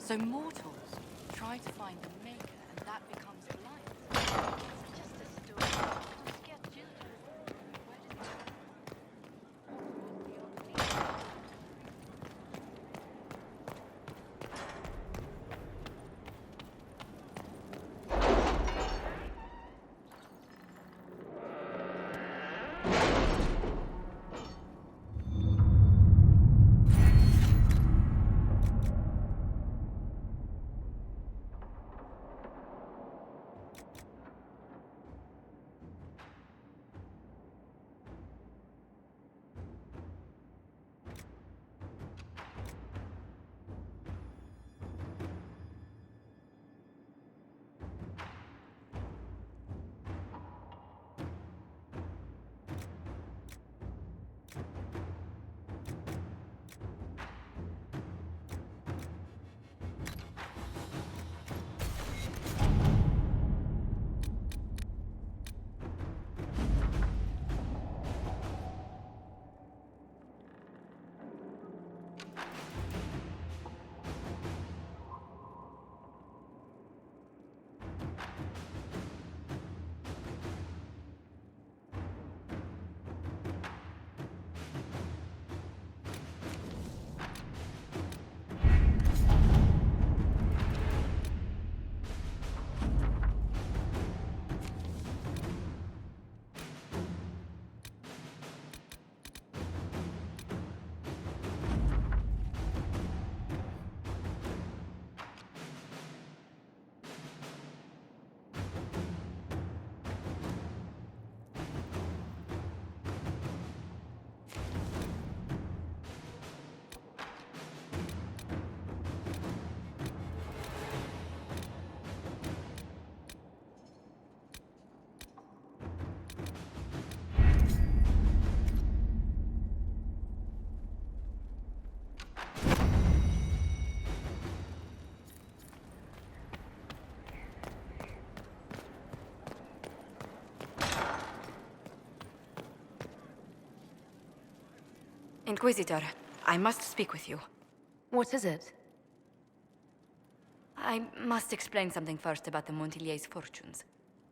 So mortals try to find the maker, and that becomes life. It's just a story to scare children. Where did it come from? What brought the old leader? Inquisitor, I must speak with you. What is it? I must explain something first about the Montillier's fortunes.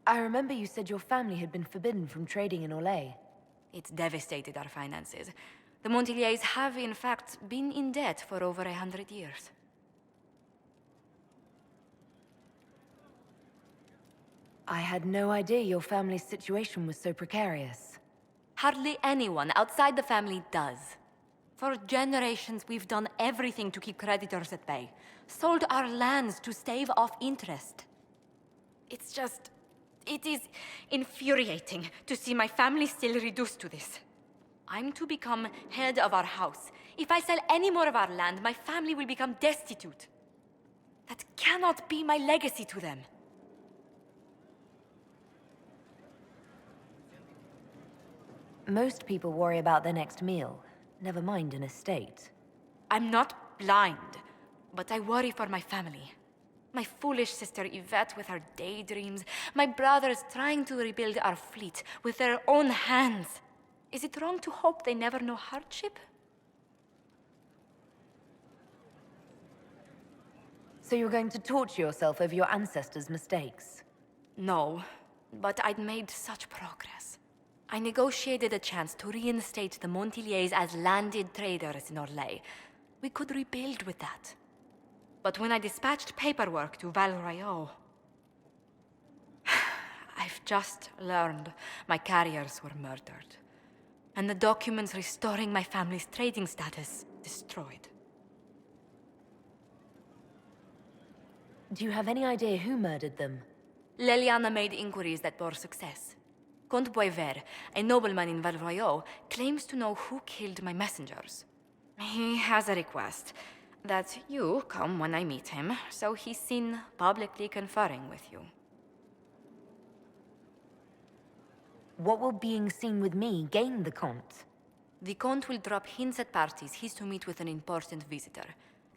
I remember you said your family had been forbidden from trading in Orlais. It's devastated our finances. The Montillier's have, in fact, been in debt for over 100 years. I had no idea your family's situation was so precarious. Hardly anyone outside the family does. For generations, we've done everything to keep creditors at bay. Sold our lands to stave off interest. It is infuriating to see my family still reduced to this. I'm to become head of our house. If I sell any more of our land, my family will become destitute. That cannot be my legacy to them. Most people worry about their next meal, never mind an estate. I'm not blind, but I worry for my family. My foolish sister Yvette with her daydreams. My brothers trying to rebuild our fleet with their own hands. Is it wrong to hope they never know hardship? So you're going to torture yourself over your ancestors' mistakes? No, but I'd made such progress. I negotiated a chance to reinstate the Montillier's as landed traders in Orlais. We could rebuild with that. But when I dispatched paperwork to Val Royeaux, I've just learned my carriers were murdered. And the documents restoring my family's trading status destroyed. Do you have any idea who murdered them? Leliana made inquiries that bore success. Comte Boisvert, a nobleman in Val Royeaux, claims to know who killed my messengers. He has a request that you come when I meet him, so he's seen publicly conferring with you. What will being seen with me gain the Comte? The Comte will drop hints at parties he's to meet with an important visitor.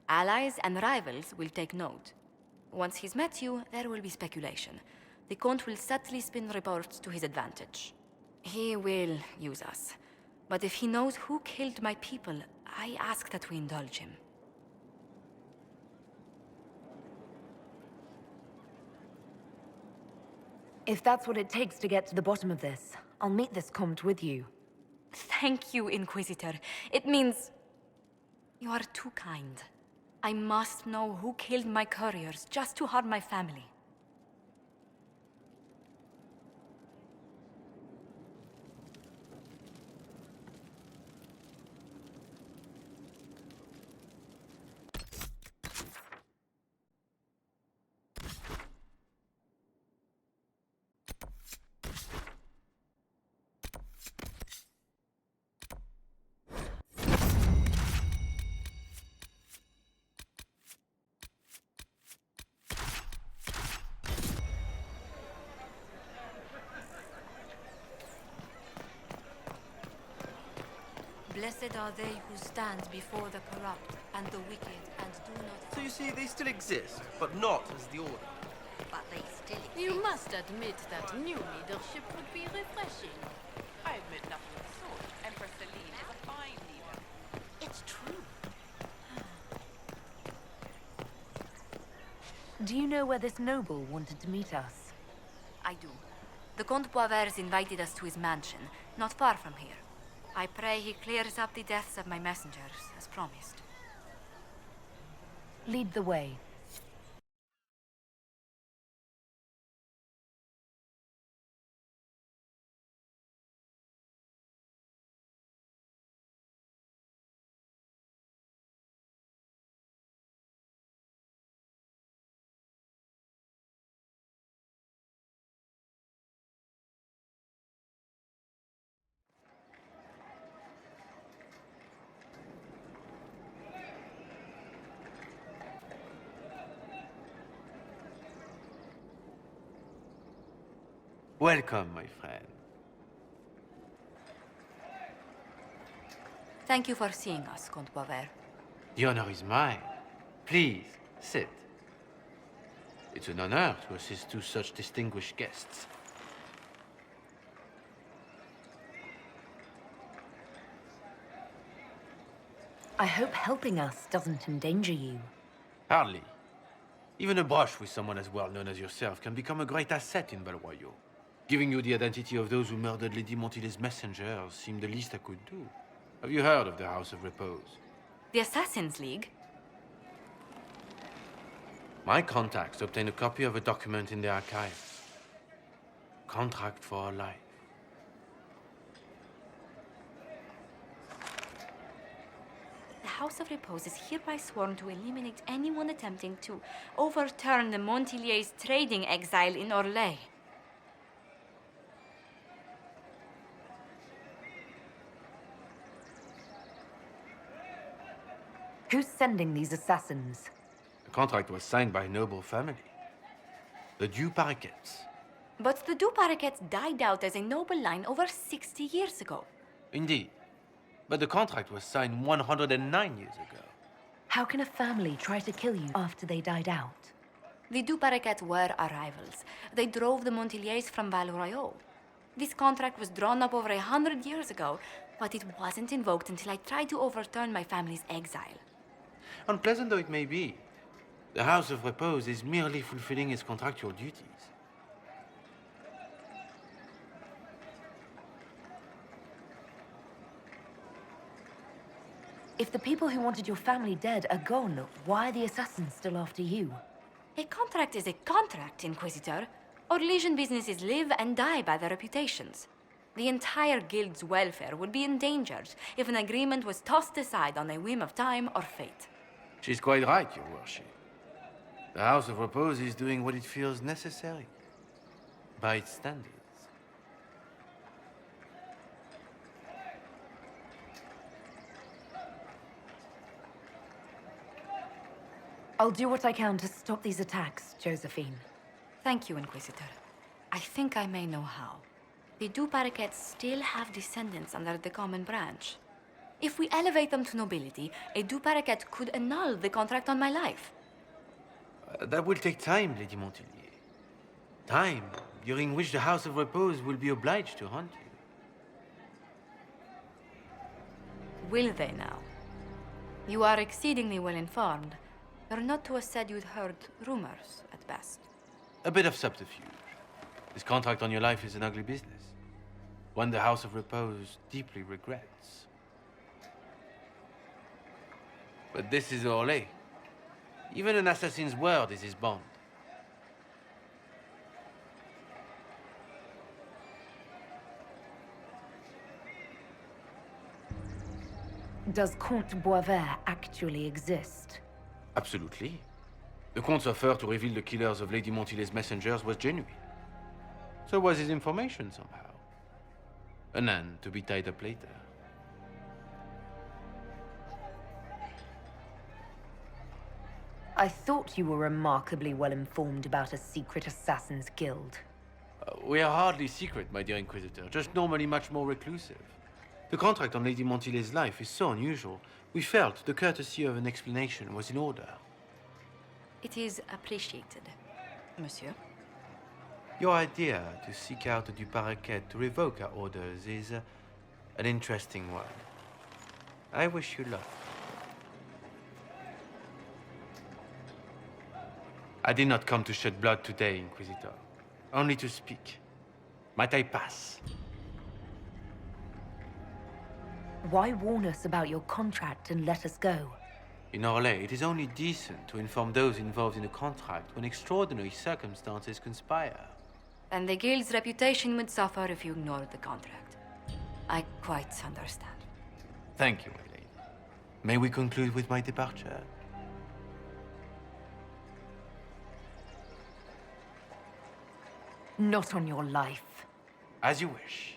Allies and rivals will take note. Once he's met you, there will be speculation. The Comte will subtly spin reports to his advantage. He will use us. But if he knows who killed my people, I ask that we indulge him. If that's what it takes to get to the bottom of this, I'll meet this Comte with you. Thank you, Inquisitor. It means... you are too kind. I must know who killed my couriers just to harm my family. Blessed are they who stand before the corrupt and the wicked and do not... So you see, they still exist, but not as the Order. But they still exist. You must admit that new leadership would be refreshing. I admit nothing of the sort. Empress Celine is a fine leader. It's true. Do you know where this noble wanted to meet us? I do. The Comte Poivers invited us to his mansion, not far from here. I pray he clears up the deaths of my messengers, as promised. Lead the way. Welcome, my friend. Thank you for seeing us, Comte Poivers. The honor is mine. Please, sit. It's an honor to assist two such distinguished guests. I hope helping us doesn't endanger you. Hardly. Even a brush with someone as well known as yourself can become a great asset in Belroyo. Giving you the identity of those who murdered Lady Montily's messengers seemed the least I could do. Have you heard of the House of Repose? The Assassin's League? My contacts obtained a copy of a document in the archives. Contract for life. The House of Repose is hereby sworn to eliminate anyone attempting to overturn the Montilier's trading exile in Orlais. Who's sending these assassins? The contract was signed by a noble family. The Du Paraquets. But the Du Paraquets died out as a noble line over 60 years ago. Indeed. But the contract was signed 109 years ago. How can a family try to kill you after they died out? The Du Paraquets were our rivals. They drove the Montiliers from Val Royaux. This contract was drawn up over 100 years ago, but it wasn't invoked until I tried to overturn my family's exile. Unpleasant though it may be, the House of Repose is merely fulfilling its contractual duties. If the people who wanted your family dead are gone, why are the assassins still after you? A contract is a contract, Inquisitor. Orlesian businesses live and die by their reputations. The entire guild's welfare would be endangered if an agreement was tossed aside on a whim of time or fate. She's quite right, Your Worship. The House of Repose is doing what it feels necessary, by its standards. I'll do what I can to stop these attacks, Josephine. Thank you, Inquisitor. I think I may know how. The Du Paraquets still have descendants under the common branch. If we elevate them to nobility, a Du Paraquet could annul the contract on my life. That will take time, Lady Montilier. Time during which the House of Repose will be obliged to hunt you. Will they now? You are exceedingly well informed. You're not to have said you'd heard rumors, at best. A bit of subterfuge. This contract on your life is an ugly business. One the House of Repose deeply regrets. But this is Orlais. Even an assassin's word is his bond. Does Comte Boisvert actually exist? Absolutely. The Comte's offer to reveal the killers of Lady Montilet's messengers was genuine. So was his information somehow. An end to be tied up later. I thought you were remarkably well informed about a secret assassin's guild. We are hardly secret, my dear Inquisitor, just normally much more reclusive. The contract on Lady Montilet's life is so unusual, we felt the courtesy of an explanation was in order. It is appreciated, monsieur. Your idea to seek out Du Paraquet to revoke our orders is an interesting one. I wish you luck. I did not come to shed blood today, Inquisitor. Only to speak. Might I pass? Why warn us about your contract and let us go? In Orlais, it is only decent to inform those involved in a contract when extraordinary circumstances conspire. And the guild's reputation would suffer if you ignored the contract. I quite understand. Thank you, my lady. May we conclude with my departure? Not on your life. As you wish.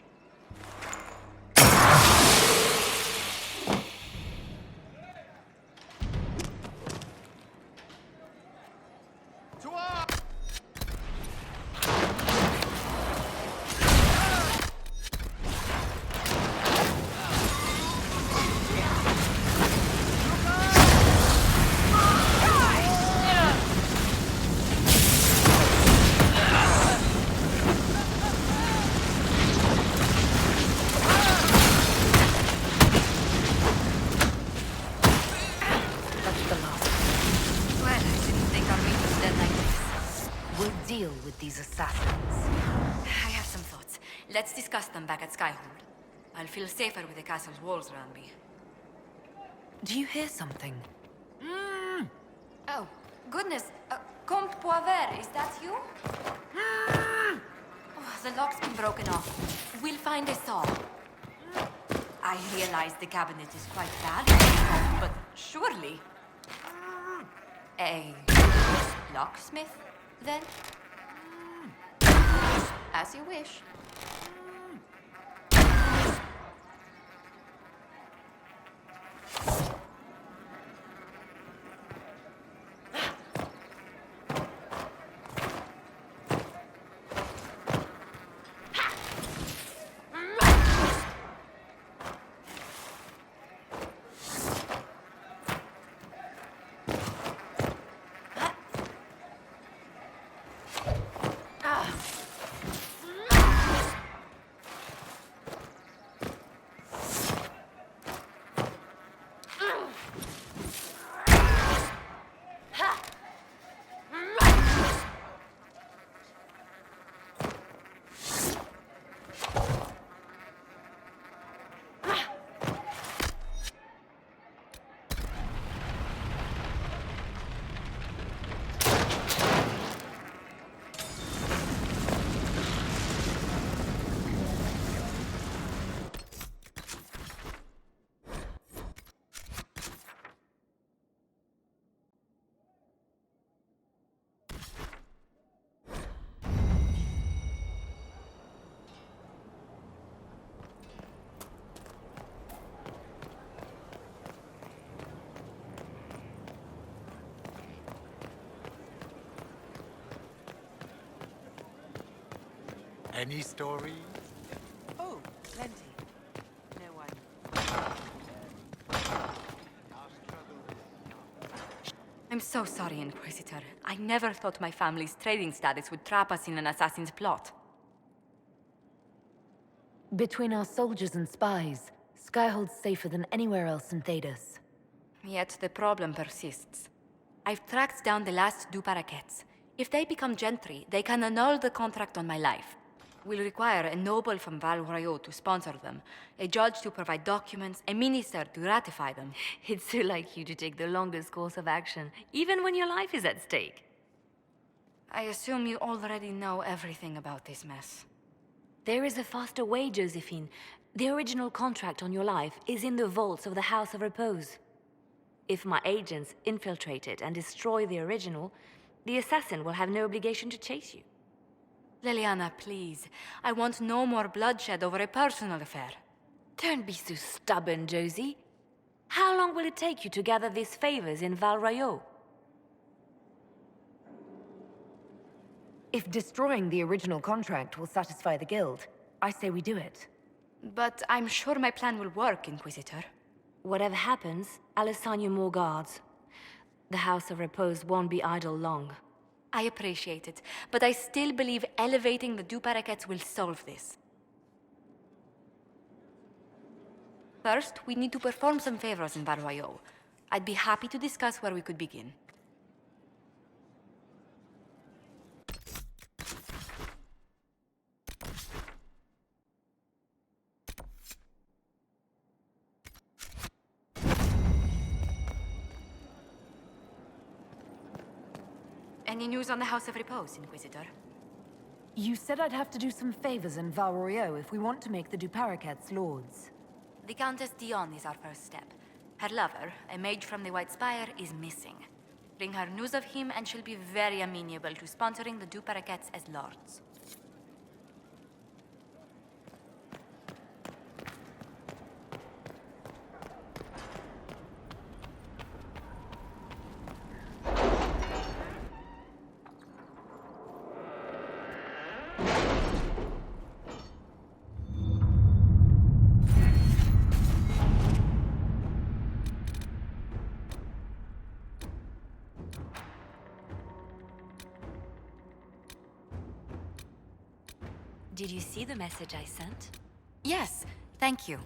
Deal with these assassins. I have some thoughts. Let's discuss them back at Skyhold. I'll feel safer with the castle's walls around me. Do you hear something? Oh, goodness. Comte Boisvert, is that you? Oh, the lock's been broken off. We'll find a saw. I realize the cabinet is quite bad, but surely... A locksmith, then? As you wish. Any stories? Oh, plenty. No one. I'm so sorry, Inquisitor. I never thought my family's trading status would trap us in an assassin's plot. Between our soldiers and spies, Skyhold's safer than anywhere else in Thedas. Yet the problem persists. I've tracked down the last Du Paraquets. If they become gentry, they can annul the contract on my life. We'll require a noble from Val Royeaux to sponsor them, a judge to provide documents, a minister to ratify them. It's so like you to take the longest course of action, even when your life is at stake. I assume you already know everything about this mess. There is a faster way, Josephine. The original contract on your life is in the vaults of the House of Repose. If my agents infiltrate it and destroy the original, the assassin will have no obligation to chase you. Liliana, please. I want no more bloodshed over a personal affair. Don't be so stubborn, Josie. How long will it take you to gather these favors in Val Royeaux? If destroying the original contract will satisfy the Guild, I say we do it. But I'm sure my plan will work, Inquisitor. Whatever happens, I'll assign you more guards. The House of Repose won't be idle long. I appreciate it, but I still believe elevating the Du Paraquets will solve this. First, we need to perform some favors in Val Royeaux. I'd be happy to discuss where we could begin. Any news on the House of Repose, Inquisitor? You said I'd have to do some favors in Val Royeaux if we want to make the Du Paraquets lords. The Countess Dion is our first step. Her lover, a mage from the White Spire, is missing. Bring her news of him and she'll be very amenable to sponsoring the Du Paraquets as lords. Did you see the message I sent? Yes, thank you.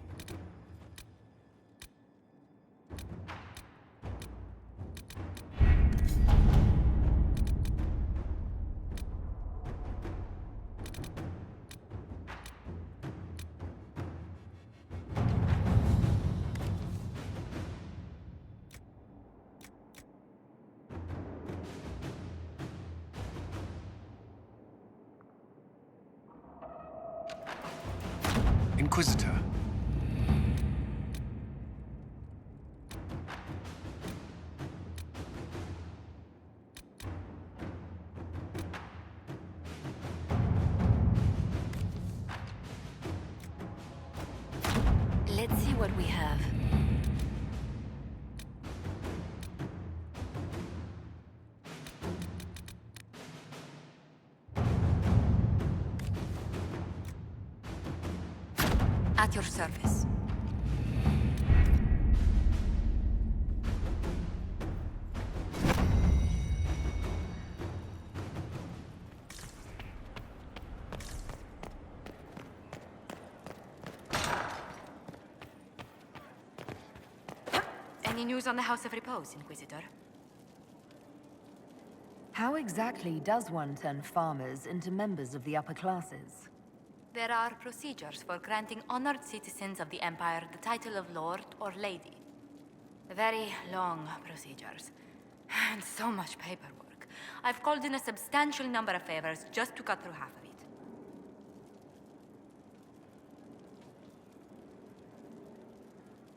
Inquisitor. Let's see what we have. At your service. Any news on the House of Repose, Inquisitor? How exactly does one turn farmers into members of the upper classes? There are procedures for granting honored citizens of the Empire the title of Lord or Lady. Very long procedures. And so much paperwork. I've called in a substantial number of favors just to cut through half of it.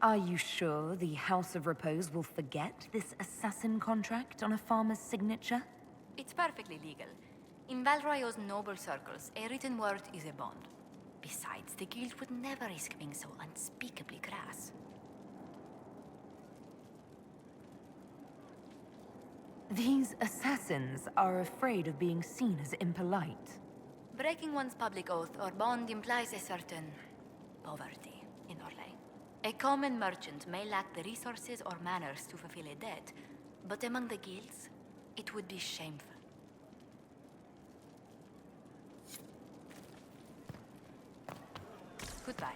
Are you sure the House of Repose will forget this assassin contract on a farmer's signature? It's perfectly legal. In Val Royeaux's noble circles, a written word is a bond. Besides, the Guild would never risk being so unspeakably crass. These assassins are afraid of being seen as impolite. Breaking one's public oath or bond implies a certain poverty in Orlais. A common merchant may lack the resources or manners to fulfill a debt, but among the guilds, it would be shameful. Goodbye.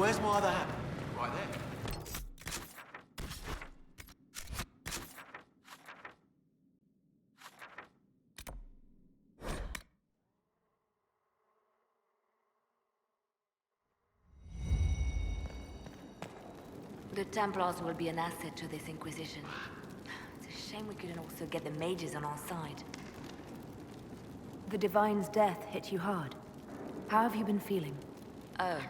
where's my other hand? Right there. The Templars will be an asset to this Inquisition. It's a shame we couldn't also get the mages on our side. The Divine's death hit you hard. How have you been feeling? Oh,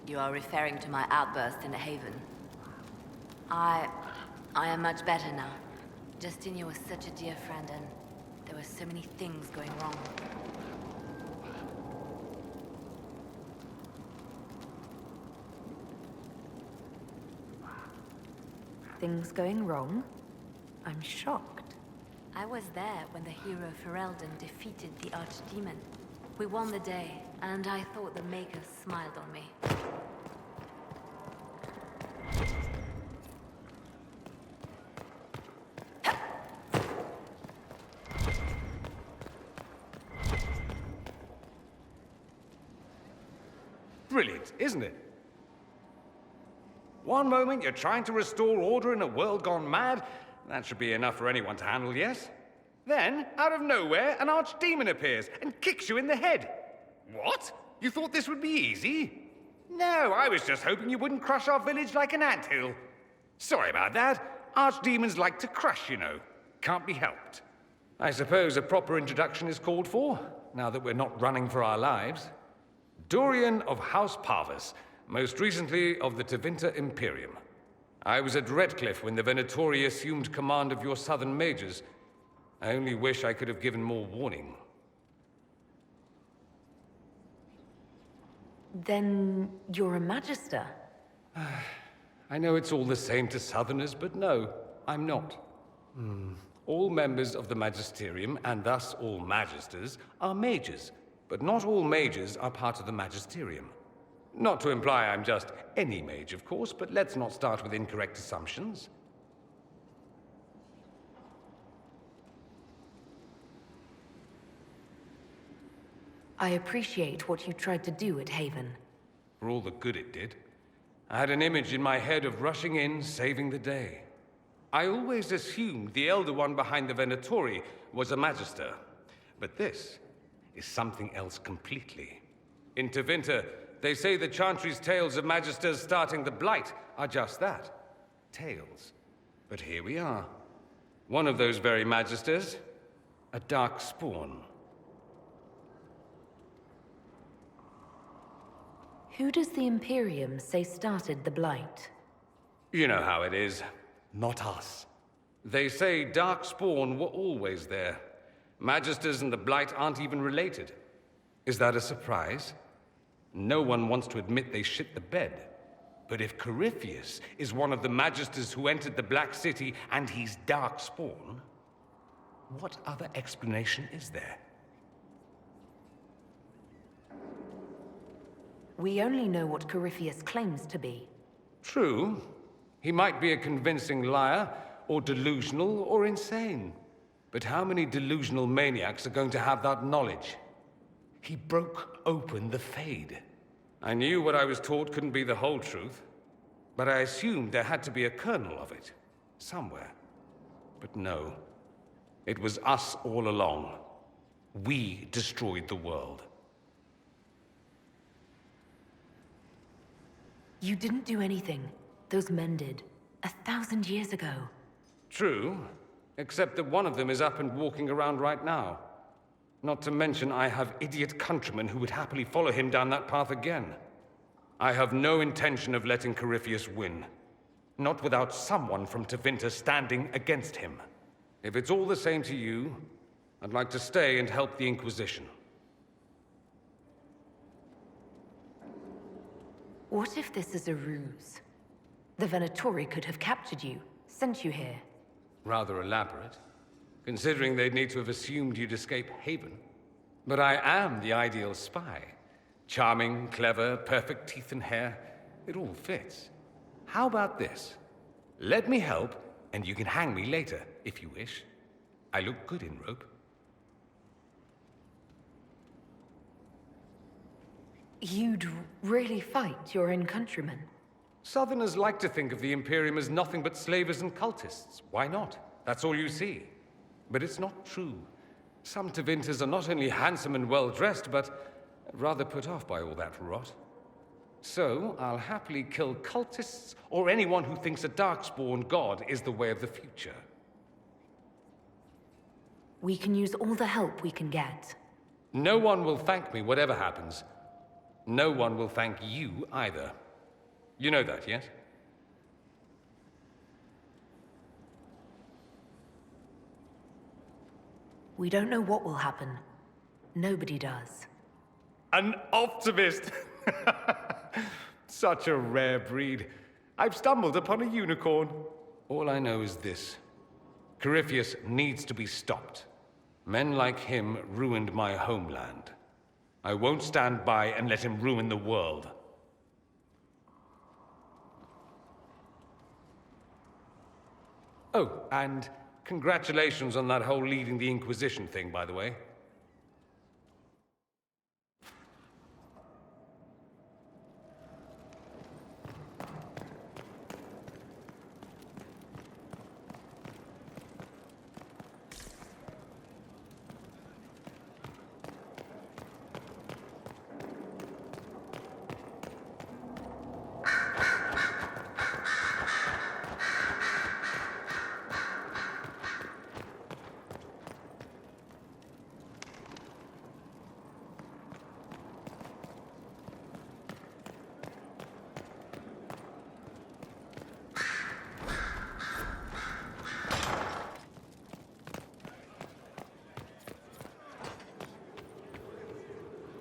you are referring to my outburst in the Haven. I am much better now. Justinia was such a dear friend, and there were so many things going wrong. Things going wrong? I'm shocked. I was there when the hero Ferelden defeated the Archdemon. We won the day, and I thought the Maker smiled on me. Brilliant, isn't it? One moment you're trying to restore order in a world gone mad. That should be enough for anyone to handle, yes? Then, out of nowhere, an archdemon appears and kicks you in the head. What? You thought this would be easy? No, I was just hoping you wouldn't crush our village like an anthill. Sorry about that. Archdemons like to crush, you know. Can't be helped. I suppose a proper introduction is called for, now that we're not running for our lives. Dorian of House Parvus, most recently of the Tevinter Imperium. I was at Redcliffe when the Venatori assumed command of your southern mages. I only wish I could have given more warning. Then you're a Magister? I know it's all the same to southerners, but no, I'm not. All members of the Magisterium, and thus all Magisters, are mages, but not all mages are part of the Magisterium. Not to imply I'm just any mage, of course, but let's not start with incorrect assumptions. I appreciate what you tried to do at Haven. For all the good it did. I had an image in my head of rushing in, saving the day. I always assumed the Elder One behind the Venatori was a Magister. But this is something else completely. In Tevinter, they say the Chantry's tales of Magisters starting the Blight are just that. Tales. But here we are. One of those very Magisters, a dark spawn. Who does the Imperium say started the Blight? You know how it is. Not us. They say Darkspawn were always there. Magisters and the Blight aren't even related. Is that a surprise? No one wants to admit they shit the bed. But if Corypheus is one of the Magisters who entered the Black City and he's Darkspawn, what other explanation is there? We only know what Corypheus claims to be. True. He might be a convincing liar, or delusional, or insane. But how many delusional maniacs are going to have that knowledge? He broke open the Fade. I knew what I was taught couldn't be the whole truth, but I assumed there had to be a kernel of it, somewhere. But no. It was us all along. We destroyed the world. You didn't do anything. Those men did. 1,000 years ago. True, except that one of them is up and walking around right now. Not to mention I have idiot countrymen who would happily follow him down that path again. I have no intention of letting Corypheus win. Not without someone from Tevinter standing against him. If it's all the same to you, I'd like to stay and help the Inquisition. What if this is a ruse? The Venatori could have captured you, sent you here. Rather elaborate, considering they'd need to have assumed you'd escape Haven. But I am the ideal spy. Charming, clever, perfect teeth and hair. It all fits. How about this? Let me help, and you can hang me later, if you wish. I look good in rope. You'd really fight your own countrymen? Southerners like to think of the Imperium as nothing but slavers and cultists. Why not? That's all you see. But it's not true. Some Tevinters are not only handsome and well-dressed, but rather put off by all that rot. So, I'll happily kill cultists or anyone who thinks a Darkspawn god is the way of the future. We can use all the help we can get. No one will thank me, whatever happens. No one will thank you either. You know that, yes? We don't know what will happen. Nobody does. An optimist! Such a rare breed. I've stumbled upon a unicorn. All I know is this. Corypheus needs to be stopped. Men like him ruined my homeland. I won't stand by and let him ruin the world. Oh, and congratulations on that whole leading the Inquisition thing, by the way.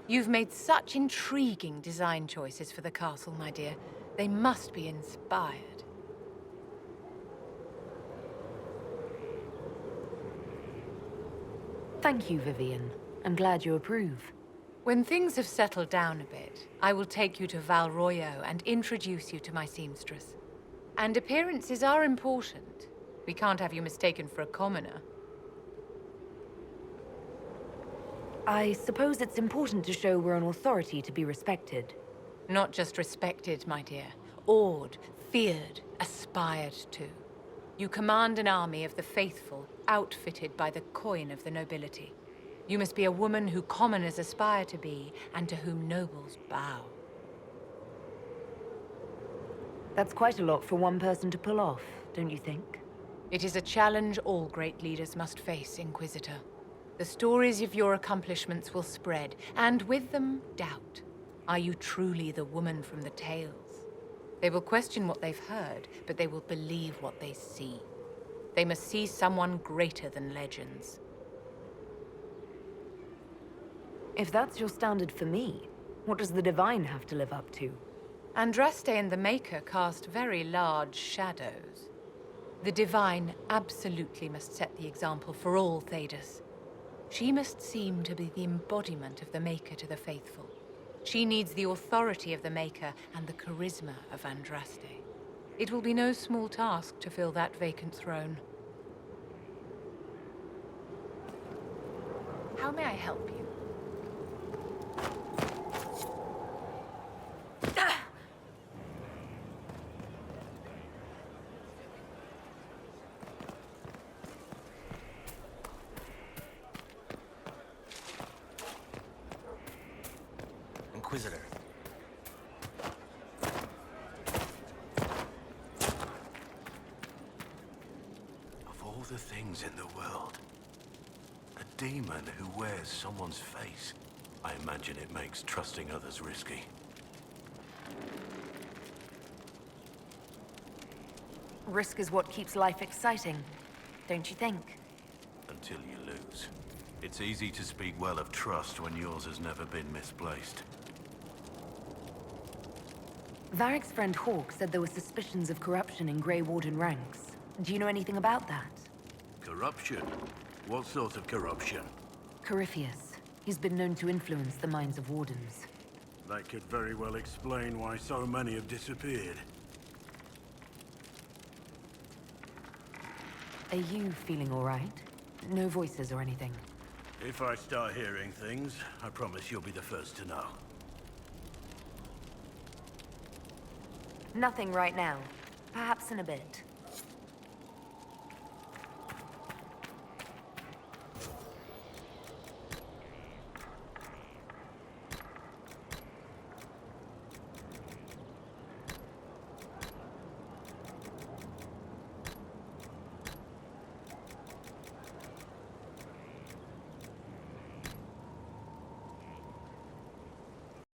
You've made such intriguing design choices for the castle, my dear. They must be inspired. Thank you, Vivian. I'm glad you approve. When things have settled down a bit, I will take you to Val Royo and introduce you to my seamstress. And appearances are important. We can't have you mistaken for a commoner. I suppose it's important to show we're an authority to be respected. Not just respected, my dear. Awed, feared, aspired to. You command an army of the faithful, outfitted by the coin of the nobility. You must be a woman who commoners aspire to be, and to whom nobles bow. That's quite a lot for one person to pull off, don't you think? It is a challenge all great leaders must face, Inquisitor. The stories of your accomplishments will spread, and with them, doubt. Are you truly the woman from the tales? They will question what they've heard, but they will believe what they see. They must see someone greater than legends. If that's your standard for me, what does the Divine have to live up to? Andraste and the Maker cast very large shadows. The Divine absolutely must set the example for all Thedas. She must seem to be the embodiment of the Maker to the faithful. She needs the authority of the Maker and the charisma of Andraste. It will be no small task to fill that vacant throne. How may I help you? Inquisitor. Of all the things in the world, a demon who wears someone's face, I imagine it makes trusting others risky. Risk is what keeps life exciting, don't you think? Until you lose. It's easy to speak well of trust when yours has never been misplaced. Varric's friend Hawk said there were suspicions of corruption in Grey Warden ranks. Do you know anything about that? Corruption? What sort of corruption? Corypheus. He's been known to influence the minds of Wardens. That could very well explain why so many have disappeared. Are you feeling all right? No voices or anything? If I start hearing things, I promise you'll be the first to know. Nothing right now. Perhaps in a bit.